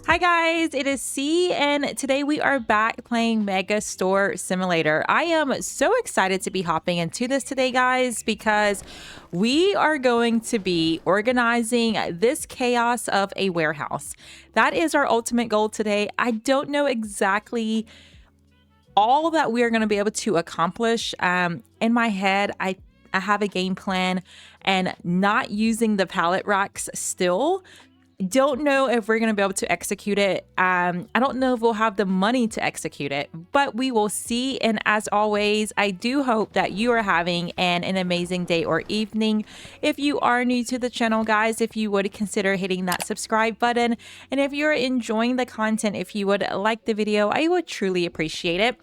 Hi guys, it is C and today we are back playing Megastore Simulator. I am so excited to be hopping into this today guys because we are going to be organizing this chaos of a warehouse. That is our ultimate goal today. I don't know exactly all that we are going to be able to accomplish. In my head, I have a game plan and not using the pallet racks still. Don't know if we're going to be able to execute it. I don't know if we'll have the money to execute it, but we will see. And as always, I do hope that you are having an amazing day or evening. If you are new to the channel, guys, if you would consider hitting that subscribe button. And if you're enjoying the content, if you would like the video, I would truly appreciate it.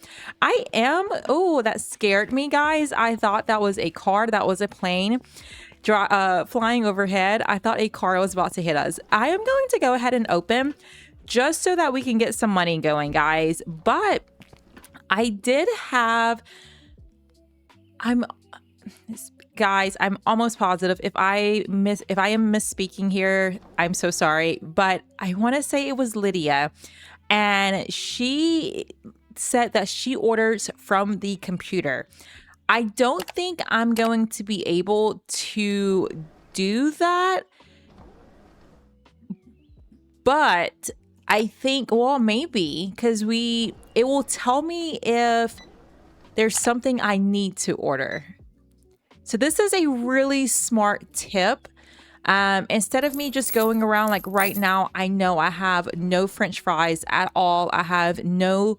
Oh, that scared me, guys. I thought that was a car, that was a plane. Flying overhead. I thought a car was about to hit us. I am going to go ahead and open just so that we can get some money going, guys. But I did have, guys, I'm almost positive if I am misspeaking here, I'm so sorry, but I want to say it was Lydia, and she said that she orders from the computer. I don't think I'm going to be able to do that, but I think, well, maybe, because it will tell me if there's something I need to order. So this is a really smart tip. Instead of me just going around like right now, I know I have no French fries at all. I have no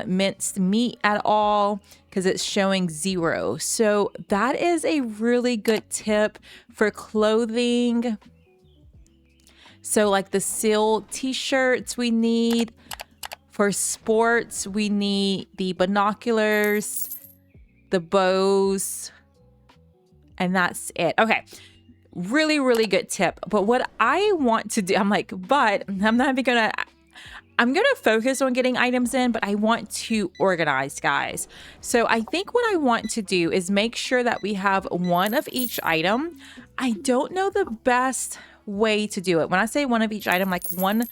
minced meat at all because it's showing 0. So that is a really good tip for clothing. So like the seal t-shirts we need. For sports, we need the binoculars, the bows, and that's it. Okay. Really good tip. But what I want to do, I'm gonna focus on getting items in, but I want to organize, guys. So I think what I want to do is make sure that we have one of each item. I don't know the best way to do it. When I say one of each item, like one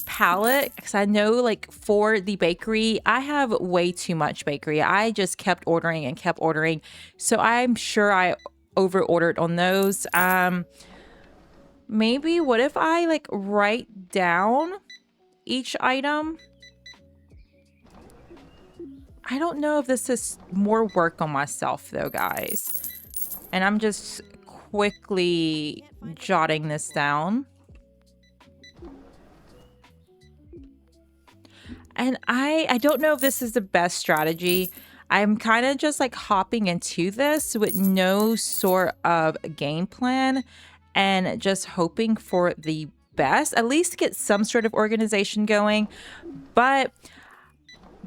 pallet, because I know like for the bakery, I have way too much bakery. I just kept ordering and kept ordering. So I'm sure I over ordered on those. Maybe what if I like write down each item? I don't know if this is more work on myself though, guys. And I'm just quickly jotting this down. And I don't know if this is the best strategy. I'm kind of just like hopping into this with no sort of game plan and just hoping for the best, at least to get some sort of organization going. But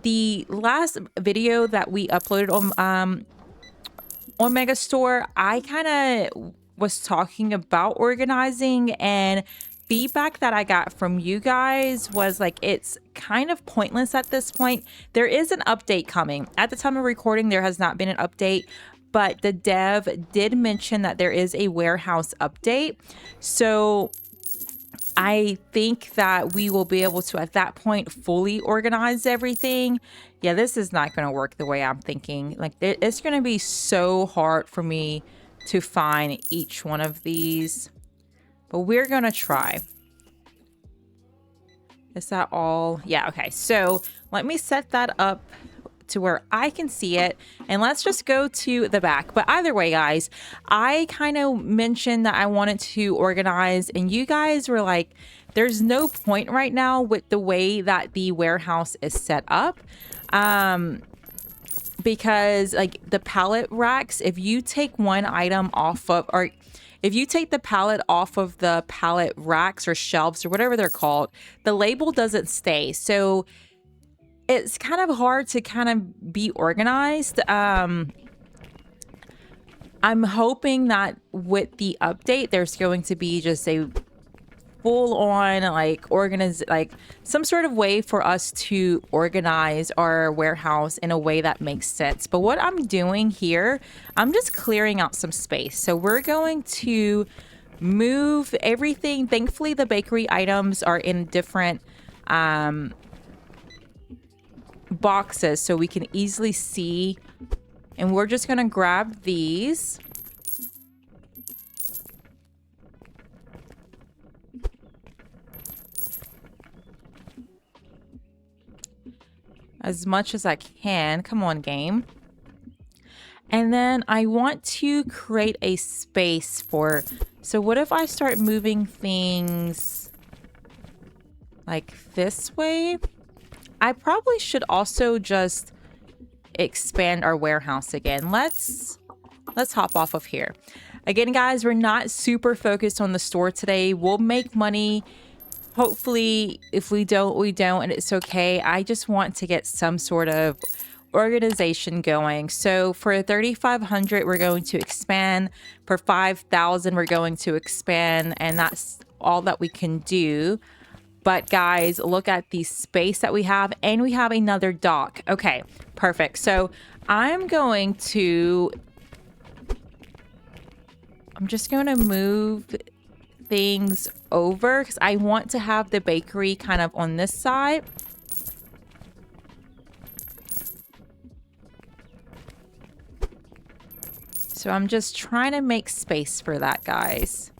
the last video that we uploaded on Megastore, I kind of was talking about organizing, and feedback that I got from you guys was like, it's kind of pointless at this point. There is an update coming. At the time of recording, there has not been an update, but the dev did mention that there is a warehouse update. So I think that we will be able to, at that point, fully organize everything. Yeah, this is not going to work the way I'm thinking. Like, it's going to be so hard for me to find each one of these. But we're going to try. Is that all? Yeah, okay. So let me set that up to where I can see it. And let's just go to the back. But either way, guys, I kind of mentioned that I wanted to organize. And you guys were like, there's no point right now with the way that the warehouse is set up. Because like the pallet racks, if you take one item off of, or if you take the pallet off of the pallet racks or shelves or whatever they're called, the label doesn't stay. So it's kind of hard to kind of be organized. I'm hoping that with the update, there's going to be just a full on like some sort of way for us to organize our warehouse in a way that makes sense. But what I'm doing here, I'm just clearing out some space. So we're going to move everything. Thankfully, the bakery items are in different boxes so we can easily see. And we're just gonna grab these. As much as I can. Come on, game. And then I want to create a space for... So what if I start moving things like this way? I probably should also just expand our warehouse again. Let's hop off of here. Again, guys, we're not super focused on the store today. We'll make money. Hopefully, if we don't, we don't, and it's okay. I just want to get some sort of organization going. So for 3,500, we're going to expand. For 5,000, we're going to expand, and that's all that we can do. But guys, look at the space that we have, and we have another dock. Okay, perfect. So I'm just going to move things over because I want to have the bakery kind of on this side. So I'm just trying to make space for that, guys.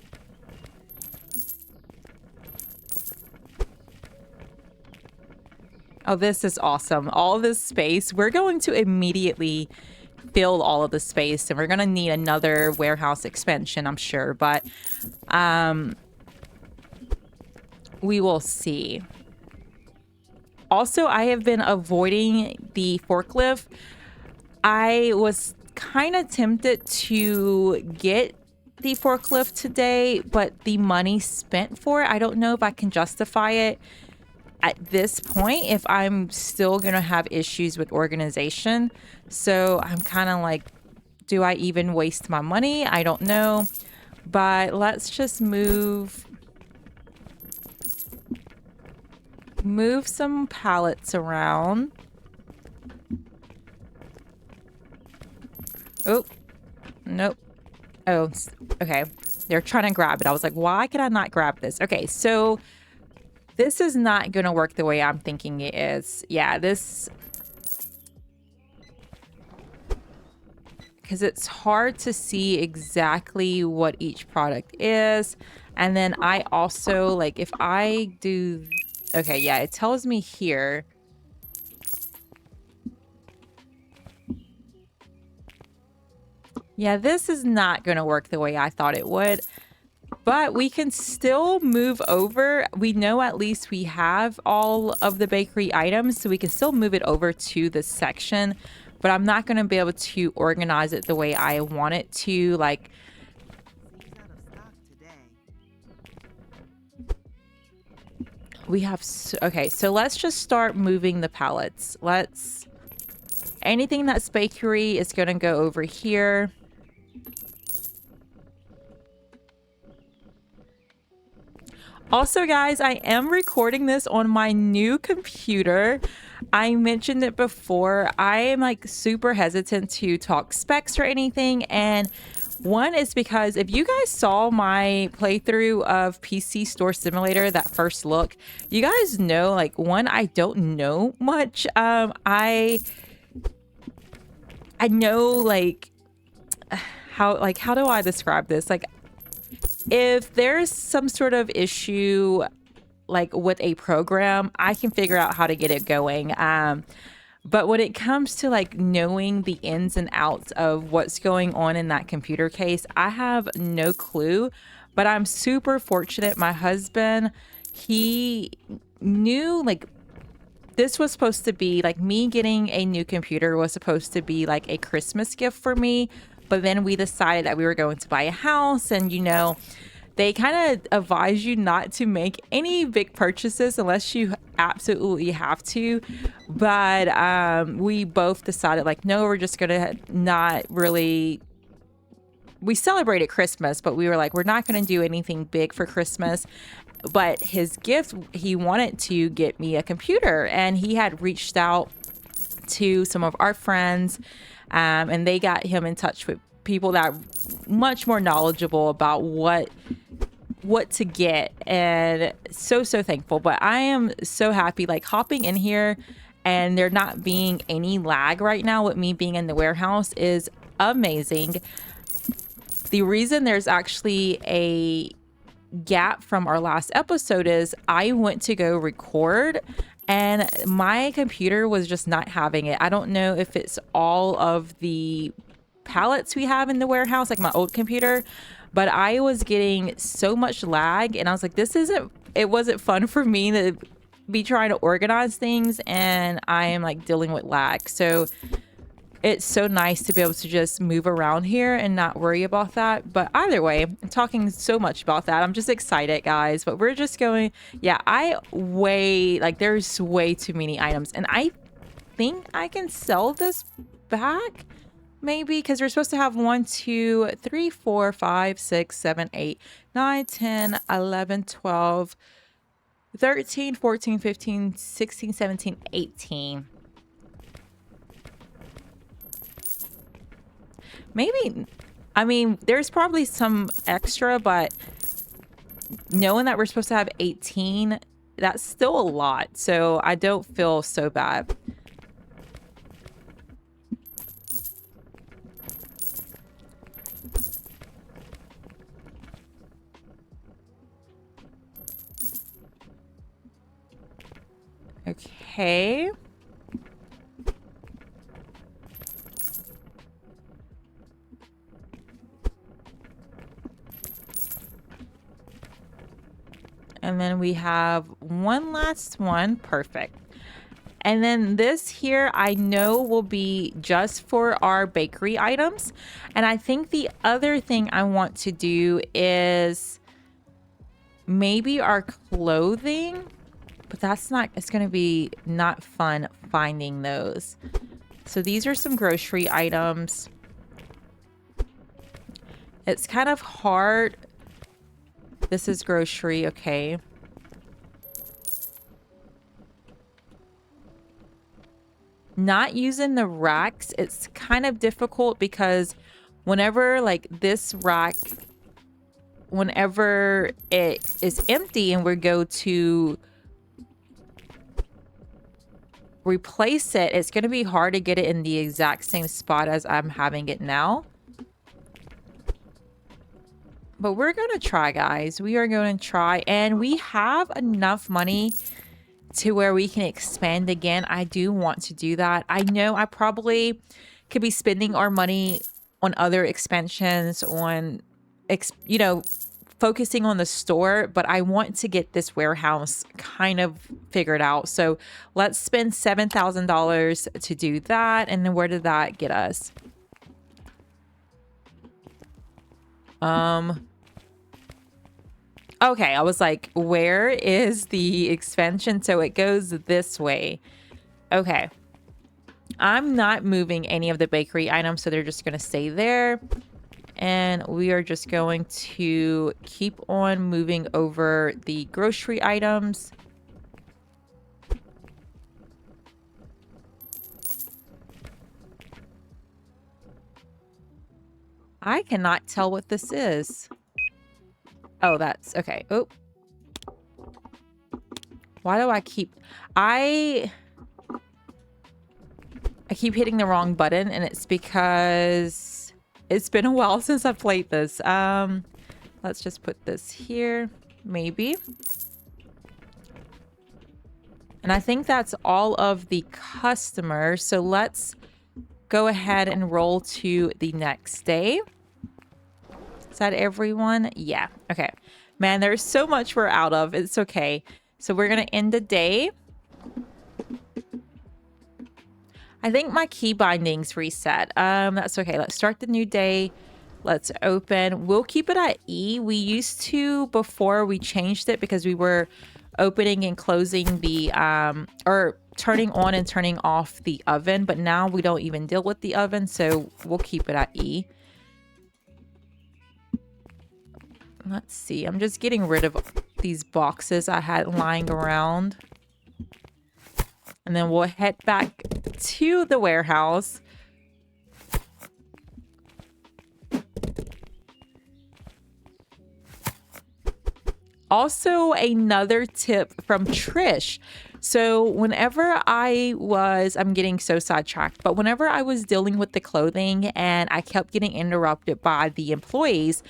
Oh, this is awesome. All this space. We're going to immediately fill all of the space, and we're going to need another warehouse expansion, I'm sure. But we will see. Also, I have been avoiding the forklift. I was kind of tempted to get the forklift today, but the money spent for it, I don't know if I can justify it at this point if I'm still gonna have issues with organization. So I'm kind of like, do I even waste my money? I don't know. But let's just move some pallets around. Oh, nope. Oh, okay. They're trying to grab it. I was like, why can I not grab this? Okay, so this is not going to work the way I'm thinking it is. Yeah, this... Because it's hard to see exactly what each product is. And then I also, like, if I do... Okay, yeah, it tells me here. Yeah, this is not going to work the way I thought it would. But we can still move over. We know at least we have all of the bakery items, so we can still move it over to this section. But I'm not going to be able to organize it the way I want it to. Like, we have... Okay, so let's just start moving the pallets. Anything that's bakery is going to go over here. Also, guys, I am recording this on my new computer. I mentioned it before. I am like super hesitant to talk specs or anything. And one is because if you guys saw my playthrough of PC Store Simulator, that first look, you guys know, like, one, I don't know much. I know, like, how do I describe this? Like, if there's some sort of issue, like, with a program, I can figure out how to get it going. But when it comes to, like, knowing the ins and outs of what's going on in that computer case, I have no clue. But I'm super fortunate. My husband, he knew, like, this was supposed to be, like, me getting a new computer was supposed to be, like, a Christmas gift for me. But then we decided that we were going to buy a house, and, you know, they kind of advise you not to make any big purchases unless you absolutely have to. But we both decided, like, no, we're just gonna not really... We celebrated Christmas, but we were like, we're not gonna do anything big for Christmas. But his gift, he wanted to get me a computer, and he had reached out to some of our friends, and they got him in touch with people that are much more knowledgeable about what what to get, and so thankful. But I am so happy, like hopping in here and there not being any lag right now with me being in the warehouse is amazing. The reason there's actually a gap from our last episode is I went to go record and my computer was just not having it. I don't know if it's all of the pallets we have in the warehouse, like my old computer, but I was getting so much lag and I was like, it wasn't fun for me to be trying to organize things, and I am like dealing with lag. So it's so nice to be able to just move around here and not worry about that. But either way, I'm talking so much about that. I'm just excited, guys. But we're just going, yeah, there's way too many items. And I think I can sell this back, maybe, because we're supposed to have 1, 2, 3, 4, 5, 6, 7, 8, 9, 10, 11, 12, 13, 14, 15, 16, 17, 18. Maybe, I mean, there's probably some extra, but knowing that we're supposed to have 18, that's still a lot. So I don't feel so bad. Okay. And then we have one last one. Perfect. And then this here, I know will be just for our bakery items. And I think the other thing I want to do is maybe our clothing, but it's going to be not fun finding those. So these are some grocery items. It's kind of hard. This is grocery, okay. Not using the racks, it's kind of difficult because whenever like this rack, whenever it is empty and we go to replace it, it's going to be hard to get it in the exact same spot as I'm having it now. But we're going to try, guys. We are going to try. And we have enough money to where we can expand again. I do want to do that. I know I probably could be spending our money on other expansions, on, you know, focusing on the store. But I want to get this warehouse kind of figured out. So let's spend $7,000 to do that. And then where did that get us? Okay, I was like, where is the expansion? So it goes this way. Okay. I'm not moving any of the bakery items, so they're just going to stay there. And we are just going to keep on moving over the grocery items. I cannot tell what this is. Oh, that's okay. Oh. Why do I keep... I keep hitting the wrong button, and it's because it's been a while since I've played this. Let's just put this here, maybe. And I think that's all of the customers. So let's go ahead and roll to the next day. Is that everyone? Yeah. Okay. Man, there's so much we're out of. It's okay. So we're going to end the day. I think my key bindings reset. That's okay. Let's start the new day. Let's open. We'll keep it at E. We used to before we changed it because we were opening and closing the, or turning on and turning off the oven. But now we don't even deal with the oven. So we'll keep it at E. Let's see. I'm just getting rid of these boxes I had lying around. And then we'll head back to the warehouse. Also, another tip from Trish. So, I'm getting so sidetracked, but whenever I was dealing with the clothing and I kept getting interrupted by the employees,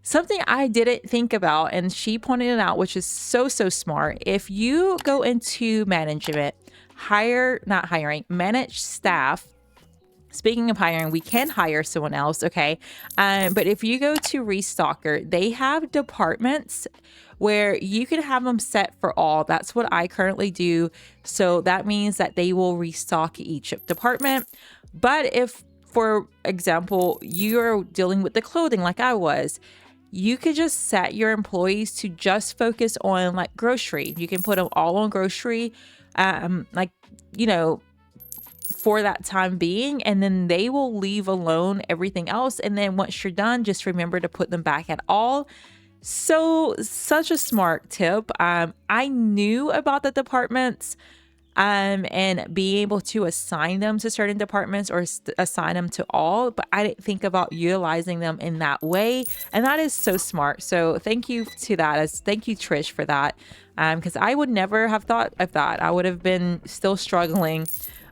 something I didn't think about, and she pointed it out, which is so, so smart. If you go into management, manage staff. Speaking of hiring, we can hire someone else, okay? But if you go to Restocker, they have departments where you can have them set for all. That's what I currently do. So that means that they will restock each department. But if, for example, you're dealing with the clothing like I was, you could just set your employees to just focus on like grocery. You can put them all on grocery, like, you know, for that time being, and then they will leave alone everything else. And then once you're done, just remember to put them back at all. So such a smart tip. I knew about the departments and being able to assign them to certain departments or assign them to all, but I didn't think about utilizing them in that way. And that is so smart. So thank you to that. Thank you, Trish, for that. Because I would never have thought of that. I would have been still struggling.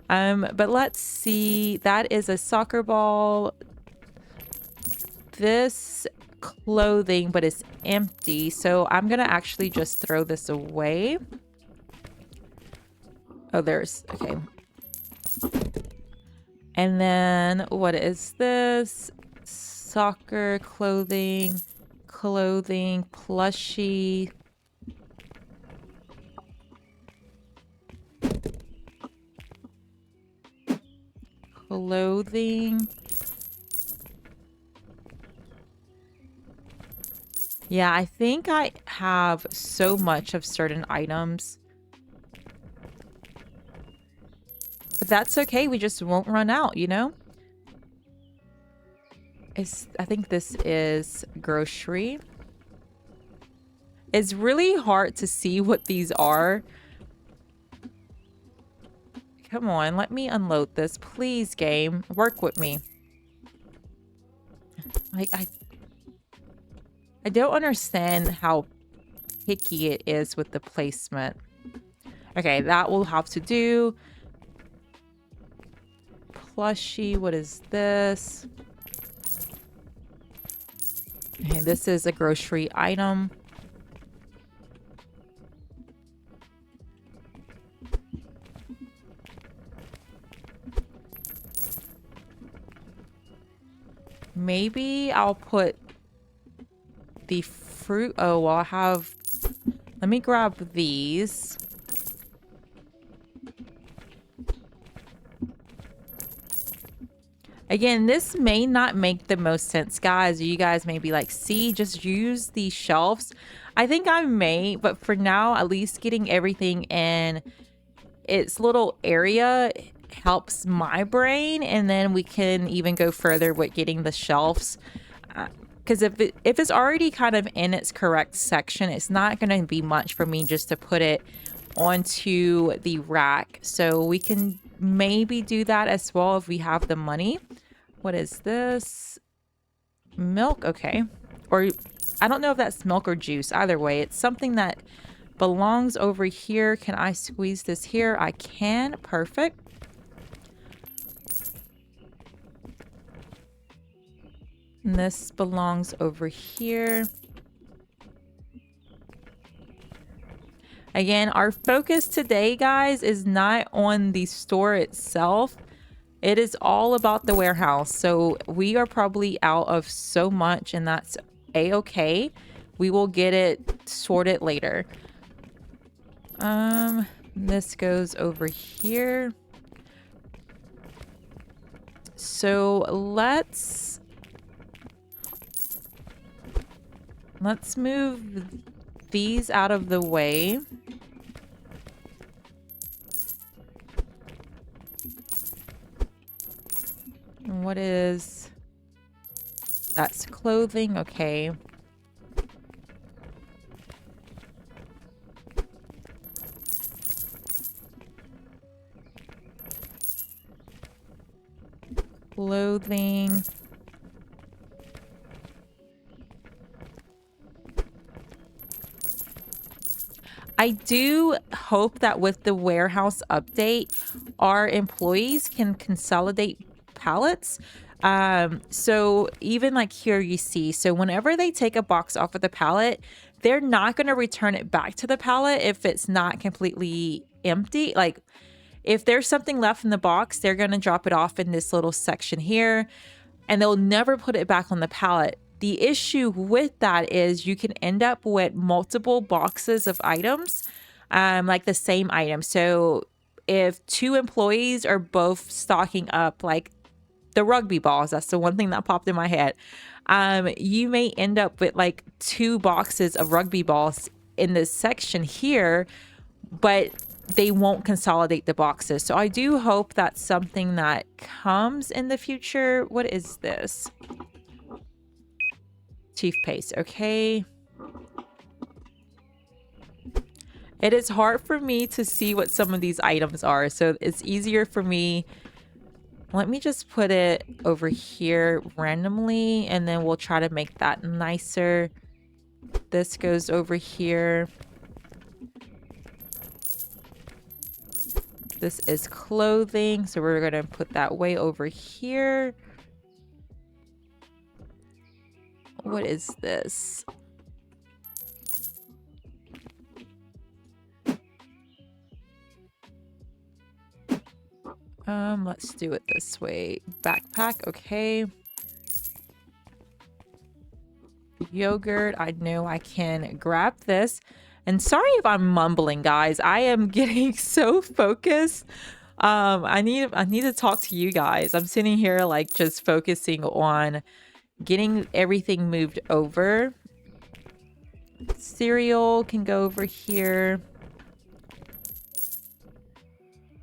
But let's see, that is a soccer ball. This clothing, but it's empty. So I'm going to actually just throw this away. Oh, okay. And then what is this? Soccer clothing, plushie. Clothing. Yeah, I think I have so much of certain items. But that's okay. We just won't run out, you know? I think this is grocery. It's really hard to see what these are. Come on, let me unload this. Please, game. Work with me. Like, I don't understand how picky it is with the placement. Okay, that will have to do. Plushie, what is this? Okay, this is a grocery item. Maybe I'll put the fruit. Oh, well, let me grab these. Again, this may not make the most sense, guys. You guys may be like, see, just use these shelves. I think I may, but for now, at least getting everything in its little area helps my brain, and then we can even go further with getting the shelves. Because if it's already kind of in its correct section, it's not going to be much for me just to put it onto the rack. So we can maybe do that as well if we have the money. What is this? Milk, okay. Or I don't know if that's milk or juice. Either way, it's something that belongs over here. Can I squeeze this here? I can. Perfect. And this belongs over here. Again, our focus today, guys, is not on the store itself. It is all about the warehouse. So we are probably out of so much, and that's a-okay. We will get it sorted later. This goes over here. So let's move these out of the way. And what is... That's clothing, okay. Clothing. I do hope that with the warehouse update, our employees can consolidate pallets. So even like here you see, so whenever they take a box off of the pallet, they're not going to return it back to the pallet if it's not completely empty. Like if there's something left in the box, they're going to drop it off in this little section here and they'll never put it back on the pallet. The issue with that is you can end up with multiple boxes of items, like the same item. So if two employees are both stocking up like the rugby balls, that's the one thing that popped in my head. You may end up with like 2 boxes of rugby balls in this section here, but they won't consolidate the boxes. So I do hope that's something that comes in the future. What is this? Toothpaste. Okay. It is hard for me to see what some of these items are, so it's easier for me. Let me just put it over here randomly, and then we'll try to make that nicer. This goes over here. This is clothing, so we're going to put that way over here. What is this? Let's do it this way. Backpack, okay. Yogurt, I know I can grab this. And sorry if I'm mumbling, guys. I am getting so focused. I need to talk to you guys. I'm sitting here like just focusing on getting everything moved over. Cereal can go over here.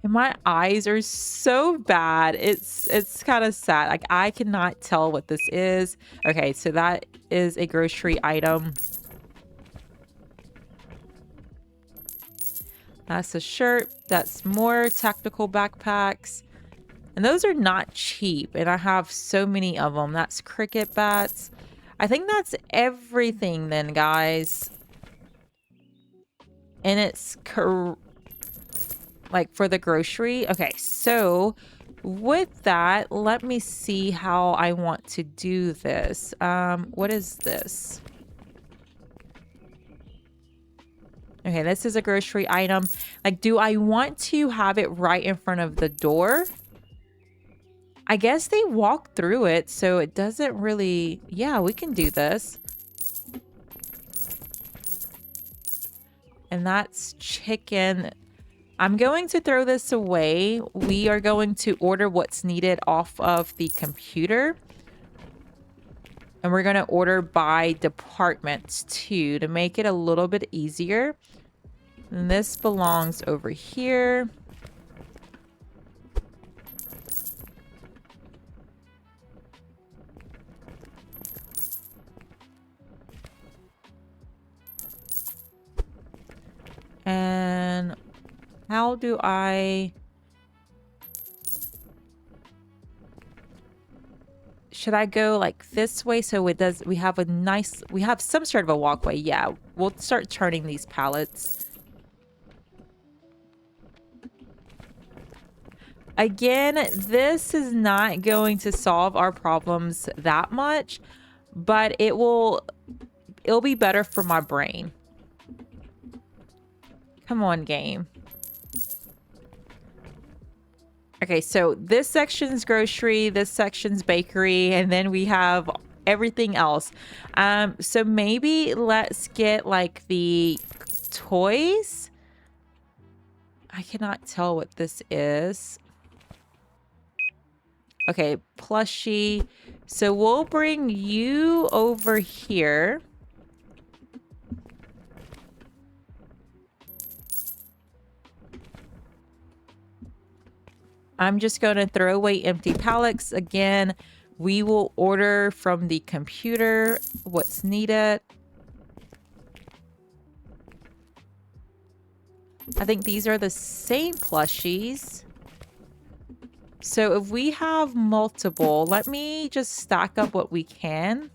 And my eyes are so bad. It's kind of sad. Like I cannot tell what this is. Okay, so that is a grocery item. That's a shirt. That's more tactical backpacks. And those are not cheap. And I have so many of them. That's cricket bats. I think that's everything then, guys. And it's like for the grocery. Okay, so with that, let me see how I want to do this. What is this? Okay, this is a grocery item. Like, do I want to have it right in front of the door? I guess they walk through it, so it doesn't really... Yeah, we can do this. And that's chicken. I'm going to throw this away. We are going to order what's needed off of the computer. And we're going to order by departments too to make it a little bit easier. And this belongs over here. And how do I... Should I go like this way so it does... We have some sort of a walkway. Yeah, we'll start turning these pallets. Again, this is not going to solve our problems that much, but it'll be better for my brain. Come on, game. Okay, so this section's grocery, this section's bakery, and then we have everything else. So maybe let's get like the toys. I cannot tell what this is. Okay, plushie. So we'll bring you over here. I'm just going to throw away empty pallets. Again, we will order from the computer what's needed. I think these are the same plushies. So if we have multiple, let me just stack up what we can.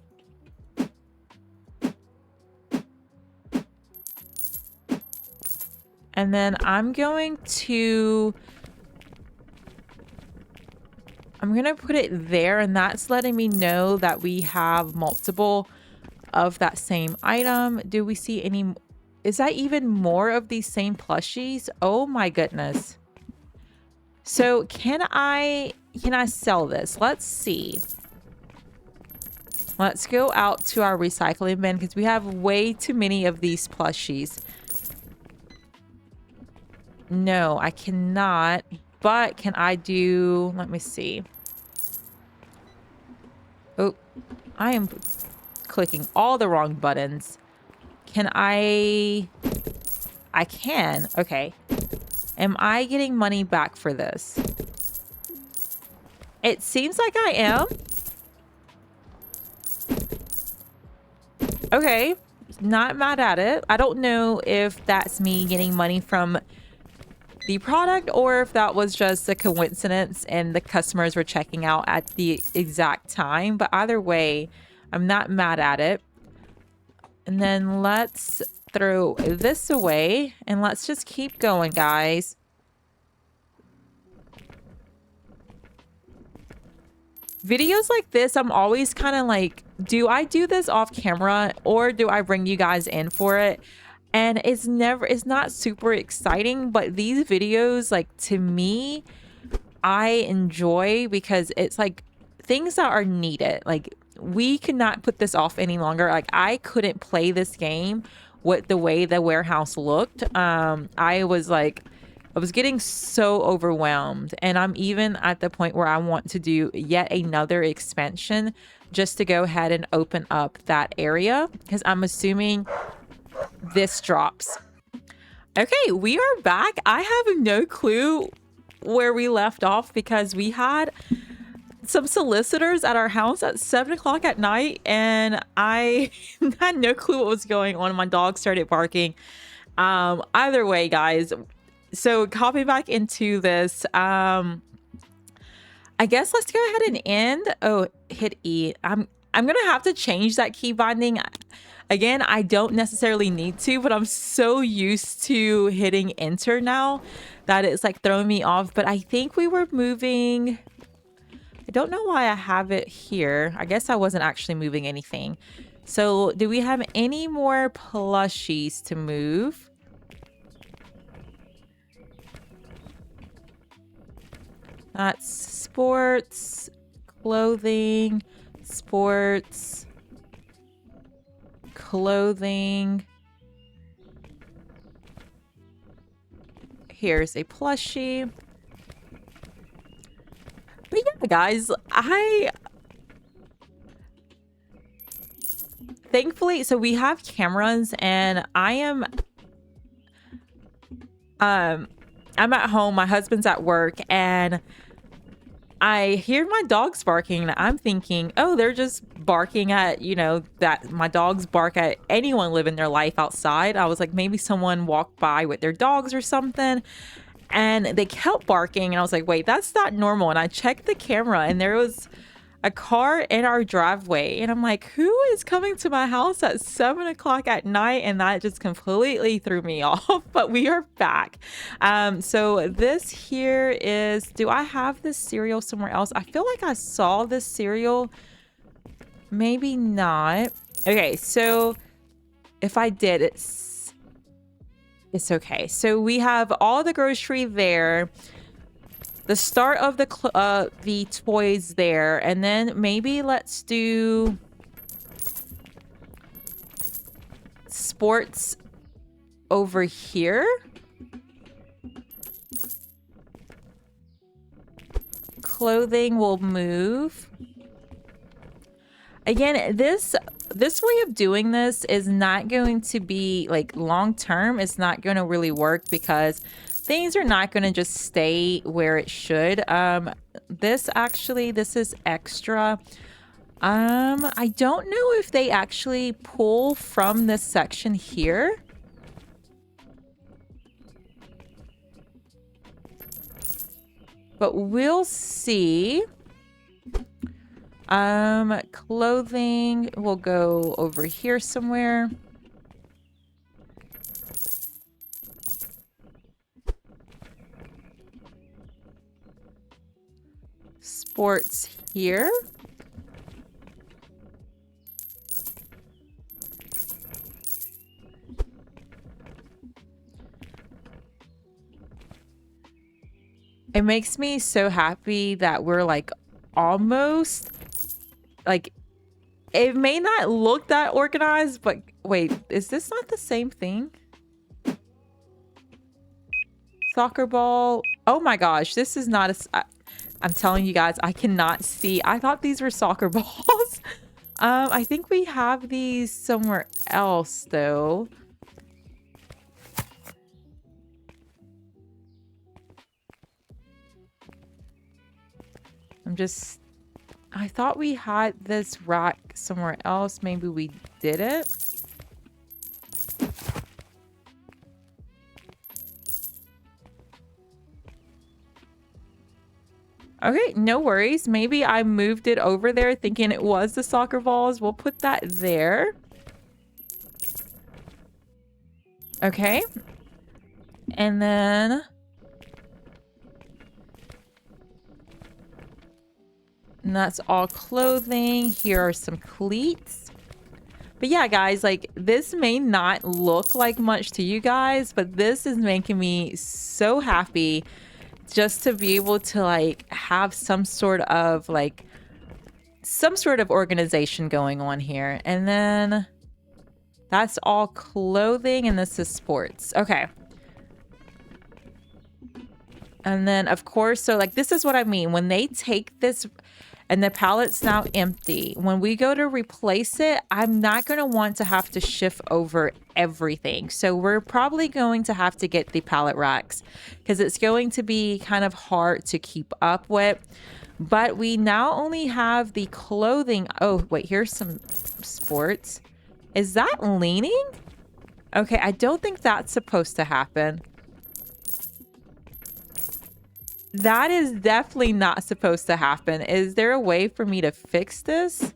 And then I'm going to put it there, and that's letting me know that we have multiple of that same item. Do we see any? Is that even more of these same plushies? Oh my goodness. So can I sell this? Let's see. Let's go out to our recycling bin because we have way too many of these plushies. No, I cannot. But can I do... Let me see. Oh, I am clicking all the wrong buttons. Can I... I can. Okay. Am I getting money back for this? It seems like I am. Okay. Not mad at it. I don't know if that's me getting money from the product or if that was just a coincidence and the customers were checking out at the exact time. But either way, I'm not mad at it. And then let's throw this away and let's just keep going, guys. Videos like this, I'm always kind of like, do I do this off camera or do I bring you guys in for it? And it's not super exciting, but these videos, like, to me, I enjoy because it's like things that are needed. Like, we cannot put this off any longer. Like, I couldn't play this game with the way the warehouse looked. I was getting so overwhelmed, and I'm even at the point where I want to do yet another expansion just to go ahead and open up that area because I'm assuming this drops. Okay, we are back. I have no clue where we left off because we had some solicitors at our house at 7 o'clock at night and I had no clue what was going on. My dog started barking. Either way, guys, so copy back into this. I guess let's go ahead and end. Oh, hit E. I'm gonna have to change that key binding. Again, I don't necessarily need to, but I'm so used to hitting enter now that it's like throwing me off. But I think we were moving. I don't know why I have it here. I guess I wasn't actually moving anything. So do we have any more plushies to move? That's sports, clothing, sports, clothing. Here's a plushie. But yeah, guys, thankfully, so we have cameras and I'm at home, my husband's at work, and I hear my dogs barking and I'm thinking, oh, they're just barking at, that my dogs bark at anyone living their life outside. I was like, maybe someone walked by with their dogs or something. And they kept barking and I was like, wait, that's not normal. And I checked the camera and there was a car in our driveway. And I'm like, who is coming to my house at 7 o'clock at night? And that just completely threw me off. But we are back. So this here is, do I have this cereal somewhere else? I feel like I saw this cereal. Maybe not. Okay, so if I did, it's okay. So we have all the grocery there. The start of the toys there, and then maybe let's do sports over here. Clothing will move. Again, this way of doing this is not going to be like long term. It's not going to really work because things are not going to just stay where it should. This is extra. I don't know if they actually pull from this section here. But we'll see. Clothing will go over here somewhere. sports here. It makes me so happy that we're like almost like, it may not look that organized, but wait, is this not the same thing? Soccer ball. Oh my gosh, this is not I'm telling you guys, I cannot see. I thought these were soccer balls. I think we have these somewhere else though. I thought we had this rack somewhere else. Maybe we didn't. Okay, no worries. Maybe I moved it over there thinking it was the soccer balls. We'll put that there. Okay. And then... and that's all clothing. Here are some cleats. But yeah, guys, like this may not look like much to you guys, but this is making me so happy just to be able to like have some sort of organization going on here. And then that's all clothing and this is sports. Okay. And then of course, so like this is what I mean. When they take this and the pallet's now empty, when we go to replace it, I'm not going to want to have to shift over everything. So we're probably going to have to get the pallet racks because it's going to be kind of hard to keep up with. But we now only have the clothing. Oh, wait, here's some sports. Is that leaning? Okay, I don't think that's supposed to happen. That is definitely not supposed to happen. Is there a way for me to fix this?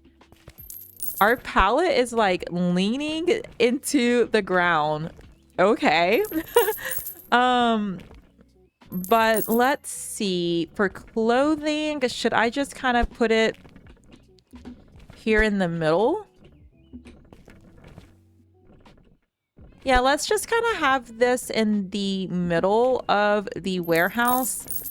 Our pallet is like leaning into the ground. Okay. But let's see. For clothing, should I just kind of put it here in the middle? Yeah, let's just kind of have this in the middle of the warehouse.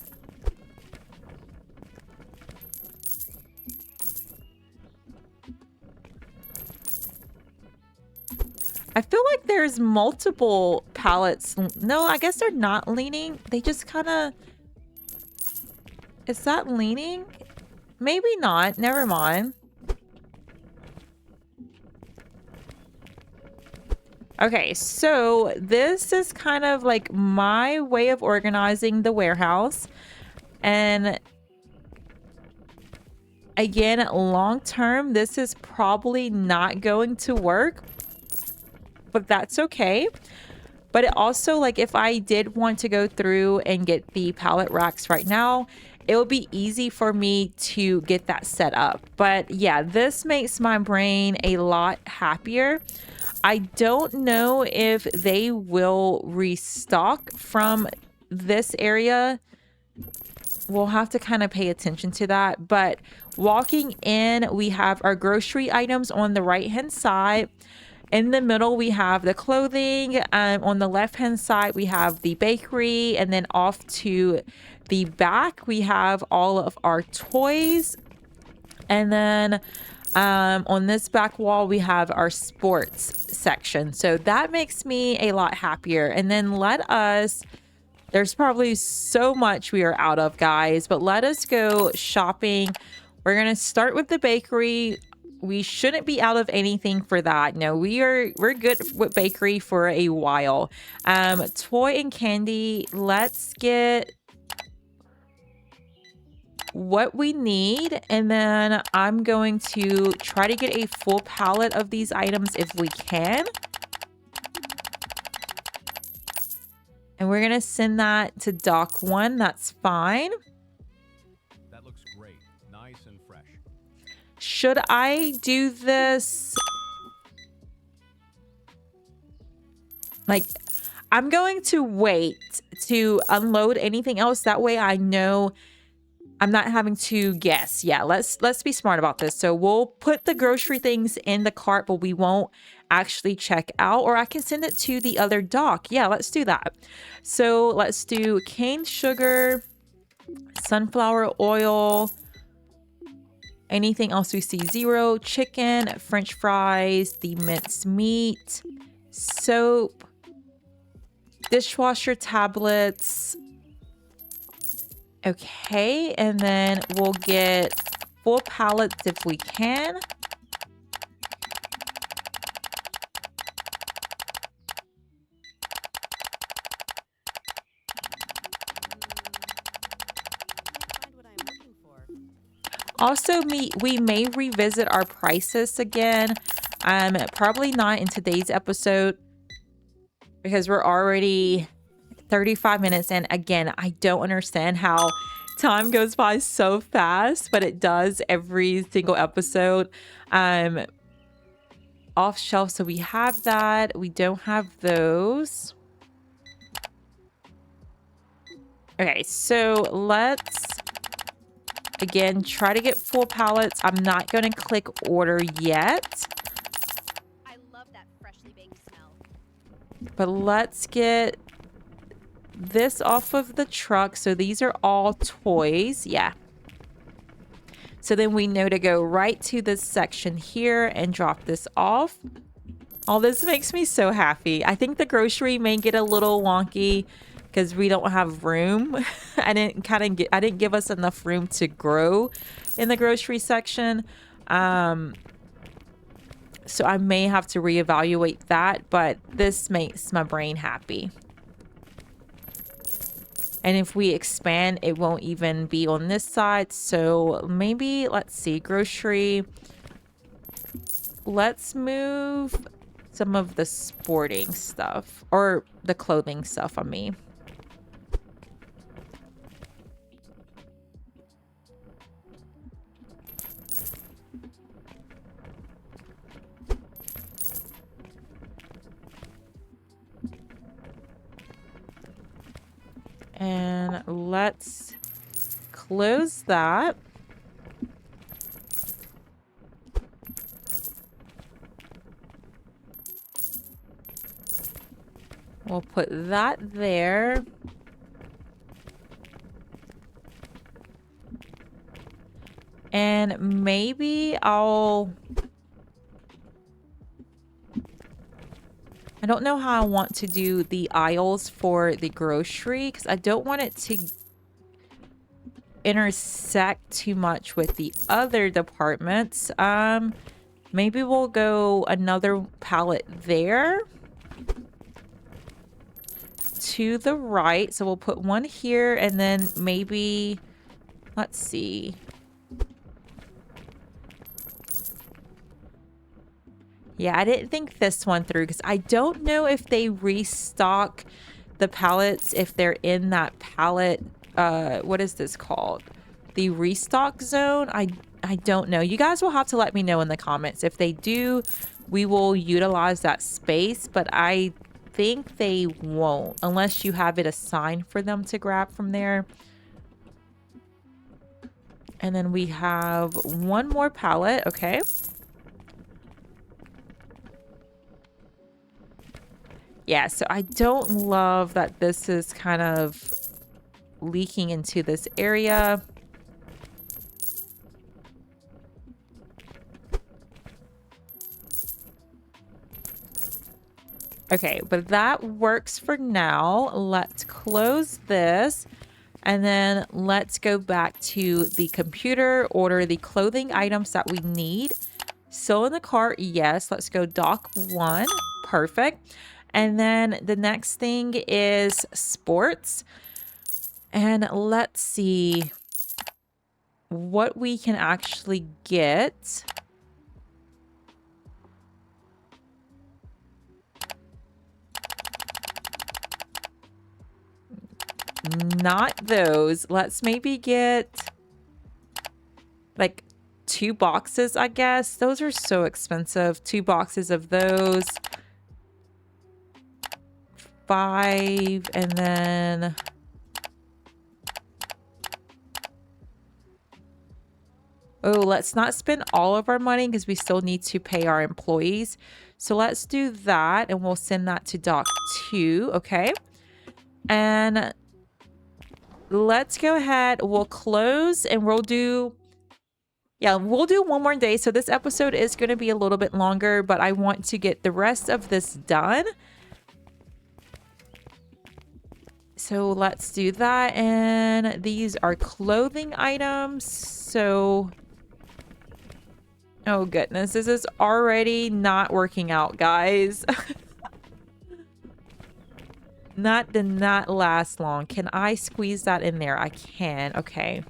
I feel like there's multiple pallets. No, I guess they're not leaning. They just kind of... is that leaning? Maybe not. Never mind. Okay, so this is kind of like my way of organizing the warehouse. And again, long term, this is probably not going to work. But that's okay. But it also, like, if I did want to go through and get the pallet racks right now, it will be easy for me to get that set up. But yeah, this makes my brain a lot happier. I don't know if they will restock from this area. We'll have to kind of pay attention to that. But walking in, we have our grocery items on the right-hand side. In the middle, we have the clothing. On the left-hand side, we have the bakery. And then off to the back, we have all of our toys. And then on this back wall, we have our sports section. So that makes me a lot happier. And then there's probably so much we are out of, guys. But let us go shopping. We're going to start with the bakery. We shouldn't be out of anything for that. No, we're good with bakery for a while. Toy and candy. Let's get what we need, and then I'm going to try to get a full pallet of these items if we can. And we're gonna send that to dock 1. That's fine. That looks great. Nice and fresh. Should I do this? Like, I'm going to wait to unload anything else. That way I know I'm not having to guess. Yeah, let's be smart about this. So we'll put the grocery things in the cart, but we won't actually check out, or I can send it to the other dock. Yeah, let's do that. So let's do cane sugar, sunflower oil, anything else we see, 0, chicken, French fries, the minced meat, soap, dishwasher tablets. Okay, and then we'll get 4 pallets if we can. Also, we may revisit our prices again. Probably not in today's episode because we're already 35 minutes in. Again, I don't understand how time goes by so fast, but it does every single episode. Off shelf, so we have that. We don't have those. Okay, so let's again try to get 4 pallets. I'm not going to click order yet. I love that freshly baked smell. But let's get this off of the truck. So these are all toys. Yeah. So then we know to go right to this section here and drop this off. All this makes me so happy. I think the grocery may get a little wonky because we don't have room. I didn't give us enough room to grow in the grocery section. So I may have to reevaluate that, but this makes my brain happy. And if we expand, it won't even be on this side. So maybe, let's see, grocery. Let's move some of the sporting stuff, or the clothing stuff, I mean. And let's close that. We'll put that there. And maybe I don't know how I want to do the aisles for the grocery because I don't want it to intersect too much with the other departments. Maybe we'll go another pallet there to the right. So we'll put one here and then maybe, let's see. Yeah, I didn't think this one through because I don't know if they restock the pallets if they're in that pallet. What is this called? The restock zone? I don't know. You guys will have to let me know in the comments. If they do, we will utilize that space, but I think they won't unless you have it assigned for them to grab from there. And then we have one more pallet. Okay. Yeah, so I don't love that this is kind of leaking into this area. Okay, but that works for now. Let's close this. And then let's go back to the computer, order the clothing items that we need. So in the cart, yes. Let's go dock 1. Perfect. And then the next thing is sports. And let's see what we can actually get. Not those. Let's maybe get like 2 boxes, I guess. Those are so expensive. 2 boxes of those. 5, and then Oh, let's not spend all of our money because we still need to pay our employees. So let's do that and we'll send that to dock 2. Okay. And let's go ahead. We'll close and we'll do... Yeah, we'll do one more day. So this episode is going to be a little bit longer, but I want to get the rest of this done. So let's do that. And these are clothing items. So, oh goodness, this is already not working out, guys. Did not last long. Can I squeeze that in there? I can. Okay.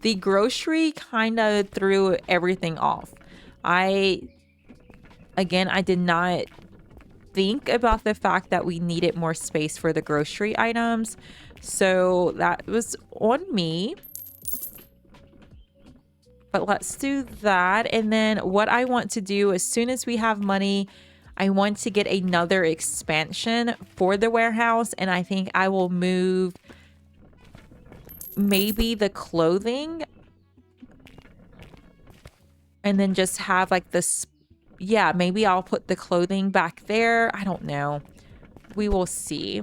The grocery kind of threw everything off. I did not think about the fact that we needed more space for the grocery items. So that was on me. But let's do that. And then what I want to do as soon as we have money, I want to get another expansion for the warehouse. And I think I will move maybe the clothing and then just have like this. Yeah, maybe I'll put the clothing back there. I don't know. We will see.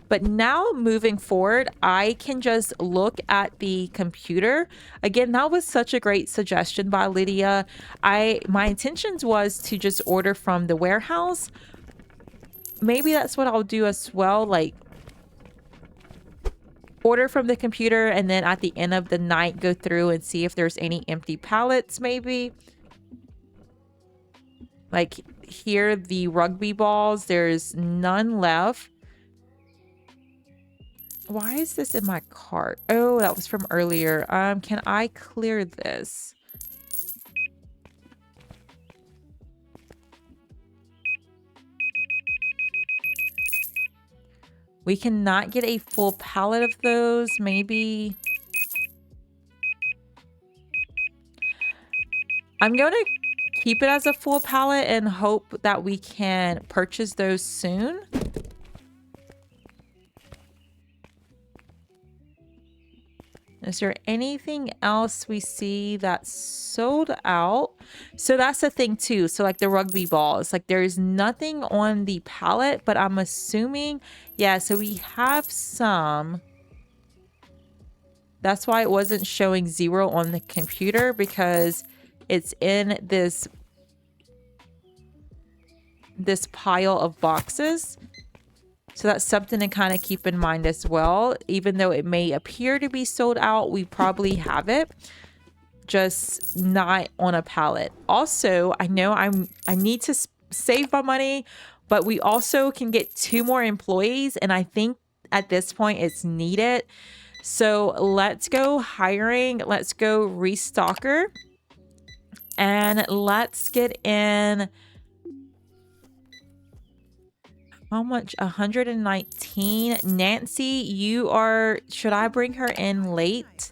But now moving forward, I can just look at the computer. Again, that was such a great suggestion by Lydia. My intentions was to just order from the warehouse. Maybe that's what I'll do as well. Like order from the computer and then at the end of the night go through and see if there's any empty pallets maybe. Like here, the rugby balls, there's none left. Why is this in my cart? Oh, that was from earlier. Can I clear this? We cannot get a full pallet of those. Maybe. I'm going to keep it as a full pallet and hope that we can purchase those soon. Is there anything else we see that's sold out? So that's the thing too. So like the rugby balls, like there's nothing on the pallet, but I'm assuming, yeah, so we have some. That's why it wasn't showing 0 on the computer, because it's in this pile of boxes. So that's something to kind of keep in mind as well. Even though it may appear to be sold out, we probably have it, just not on a pallet. Also, I know I need to save my money, but we also can get 2 more employees, and I think at this point it's needed. So let's go hiring. Let's go restocker, and let's get in. How much? 119. Nancy, you are... Should I bring her in late?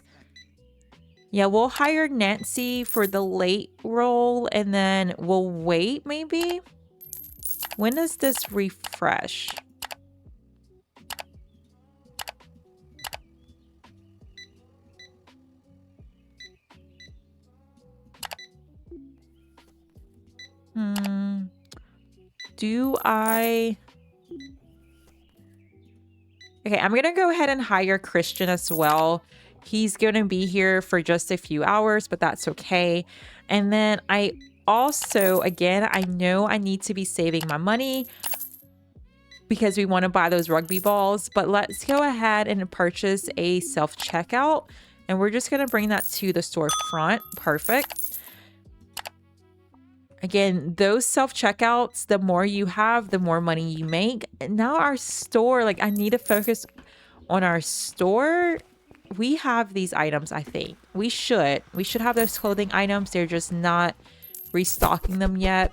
Yeah, we'll hire Nancy for the late role, and then we'll wait maybe. When does this refresh? Do I... Okay, I'm going to go ahead and hire Christian as well. He's going to be here for just a few hours, but that's okay. And then I also, again, I know I need to be saving my money because we want to buy those rugby balls, but let's go ahead and purchase a self-checkout. And we're just going to bring that to the storefront. Perfect. Again, those self-checkouts, the more you have, the more money you make. And now our store, like I need to focus on our store. We have these items, I think. We should have those clothing items. They're just not restocking them yet.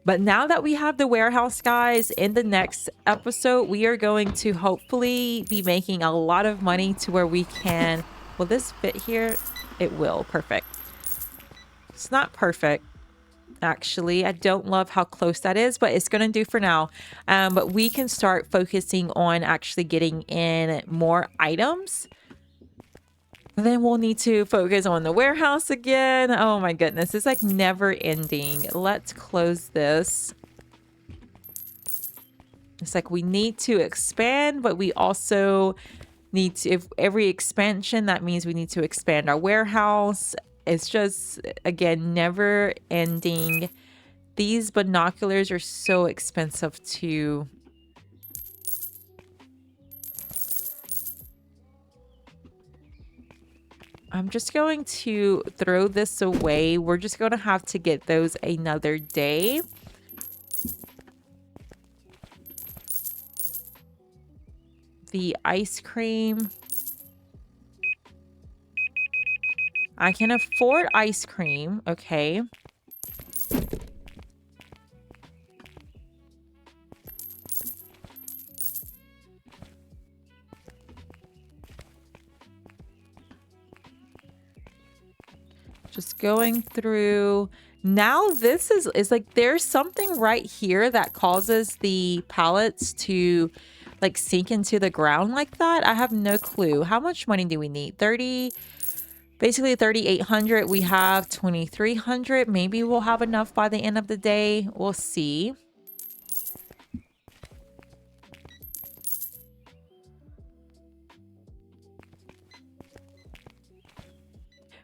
But now that we have the warehouse, guys, in the next episode, we are going to hopefully be making a lot of money to where we can... Will this fit here? It will. Perfect. It's not perfect. actually. I don't love how close that is, but it's going to do for now. But we can start focusing on actually getting in more items. Then we'll need to focus on the warehouse again. Oh my goodness, it's like never ending. Let's close this. It's like we need to expand, but we also need to, if every expansion, that means we need to expand our warehouse. It's just, again, never ending. These binoculars are so expensive too. I'm just going to throw this away. We're just going to have to get those another day. The ice cream. I can afford ice cream. Okay. Just going through. Now this is like there's something right here that causes the pallets to like sink into the ground like that. I have no clue. How much money do we need? 30, basically 3,800. We have 2,300. Maybe we'll have enough by the end of the day. We'll see.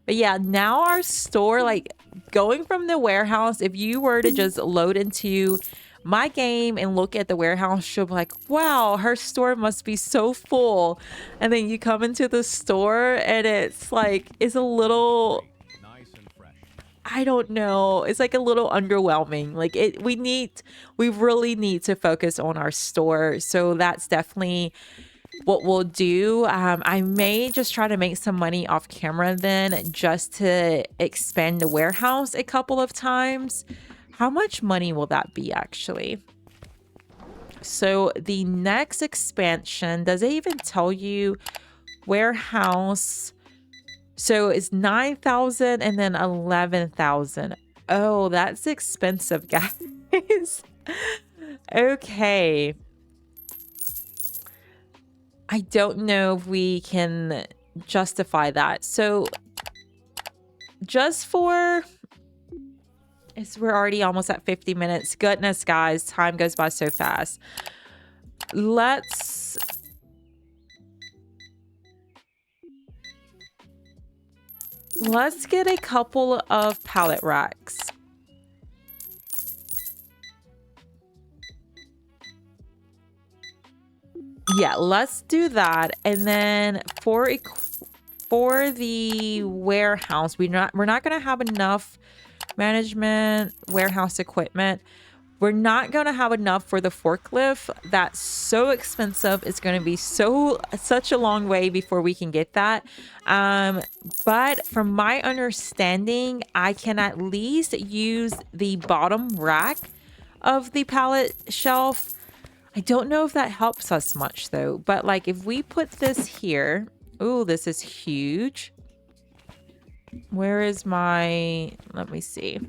But yeah, now our store, like going from the warehouse, if you were to just load into my game and look at the warehouse, you'll be like, wow, her store must be so full. And then you come into the store and it's like, it's a little, Nice and fresh. I don't know. It's like a little underwhelming. Like we really need to focus on our store. So that's definitely what we'll do. I may just try to make some money off camera then just to expand the warehouse a couple of times. How much money will that be actually? So the next expansion, does it even tell you warehouse? So it's 9,000 and then 11,000. Oh, that's expensive, guys. Okay. I don't know if we can justify that. So just for, we're already almost at 50 minutes. Goodness, guys, time goes by so fast. Let's get a couple of pallet racks. Yeah, let's do that. And then for the warehouse, we're not going to have enough management warehouse equipment. We're not going to have enough for the forklift. That's so expensive. It's going to be such a long way before we can get that. But from my understanding, I can at least use the bottom rack of the pallet shelf. I don't know if that helps us much though, but like if we put this here, oh, this is huge. Where is my, let me see.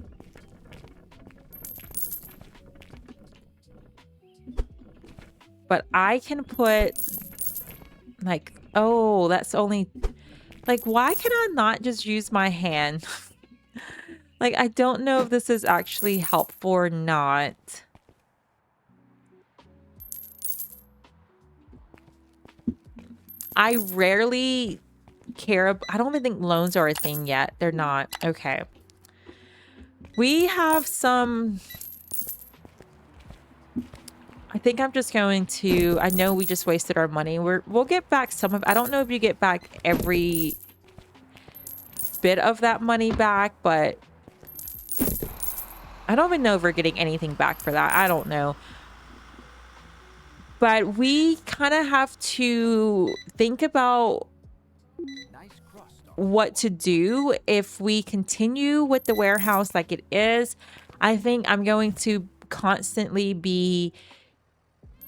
But I can put like, oh, that's only, like, why can I not just use my hand? Like, I don't know if this is actually helpful or not. I rarely care. I don't even think loans are a thing yet. They're not. Okay. We have some. I think I'm just going to. I know we just wasted our money. We'll get back some of. I don't know if you get back every bit of that money back, but I don't even know if we're getting anything back for that. I don't know. But we kind of have to think about what to do if we continue with the warehouse like it is. I think I'm going to constantly be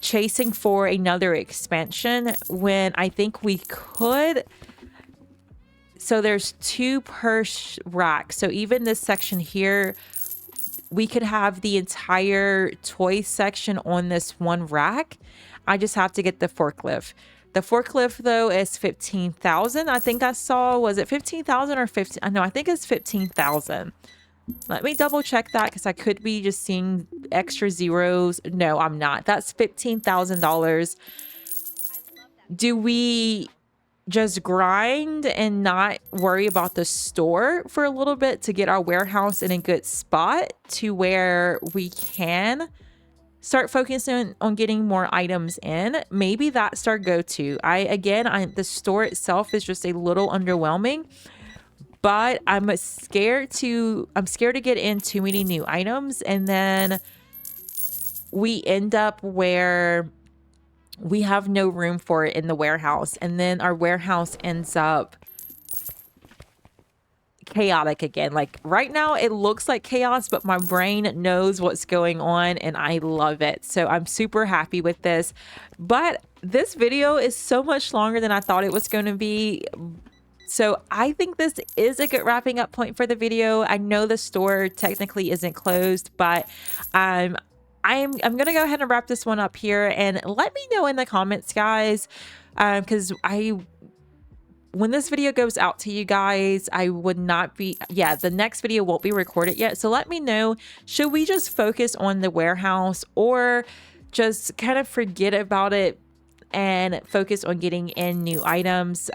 chasing for another expansion when I think we could. So there's 2 per rack. So even this section here, we could have the entire toy section on this one rack. I just have to get the forklift. The forklift though is 15,000. I think I saw, was it 15,000 or 15? No, I think it's 15,000. Let me double check that because I could be just seeing extra zeros. No, I'm not. That's $15,000. Do we just grind and not worry about the store for a little bit to get our warehouse in a good spot to where we can start focusing on getting more items in? Maybe that's our go-to. The store itself is just a little underwhelming, but I'm scared to get in too many new items and then we end up where we have no room for it in the warehouse, and then our warehouse ends up chaotic again. Like right now it looks like chaos, but my brain knows what's going on and I love it. So I'm super happy with this. But this video is so much longer than I thought it was going to be. So I think this is a good wrapping up point for the video. I know the store technically isn't closed, but I'm going to go ahead and wrap this one up here, and let me know in the comments, guys, because when this video goes out to you guys, I would not be, the next video won't be recorded yet. So let me know, should we just focus on the warehouse or just kind of forget about it and focus on getting in new items?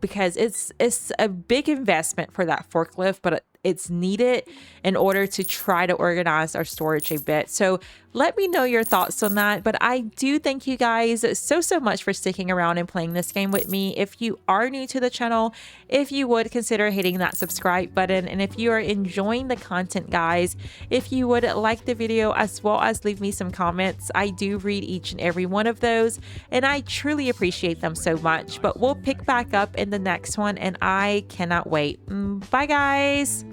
Because it's a big investment for that forklift, but it's needed in order to try to organize our storage a bit. So let me know your thoughts on that. But I do thank you guys so much for sticking around and playing this game with me. If you are new to the channel, if you would consider hitting that subscribe button, and if you are enjoying the content, guys, if you would like the video as well as leave me some comments. I do read each and every one of those and I truly appreciate them so much. But we'll pick back up in the next one and I cannot wait. Bye guys.